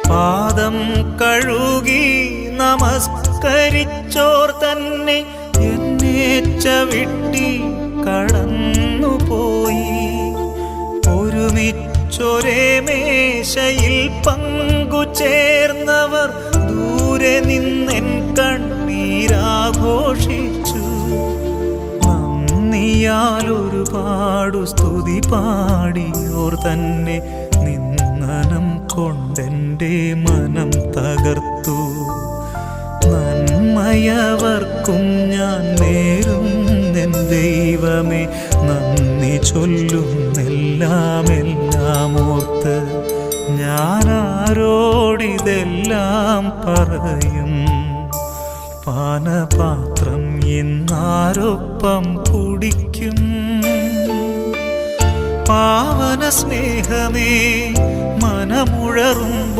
പാദം കഴുകി നമസ്കരിച്ചോർ തന്നെ എന്നെ ചവിട്ടി കടന്നുപോയി. ഒരുമിച്ചൊരേ മേശയിൽ പങ്കുചേർന്നവർ ദൂരെ നിന്നെൻ കണ്ണീരാഘോഷിച്ചു. നന്ദിയാൽ ഒരുപാടു സ്തുതി പാടിയോർ തന്നെ നിന്ദനം കൊണ്ടെൻ്റെ മനം തകർത്തു. നന്മയവർക്കും ഞാൻ നേരുന്നെൻ ദൈവമേ, നന്ദി ചൊല്ലുന്നെല്ലാം ഓർത്ത് ഞാനാരോടിതെല്ലാം പറയും. പാനപാത്രം ഇന്നാരൊപ്പം കുടിക്കും. പാവന സ്നേഹമേ മനമുഴറും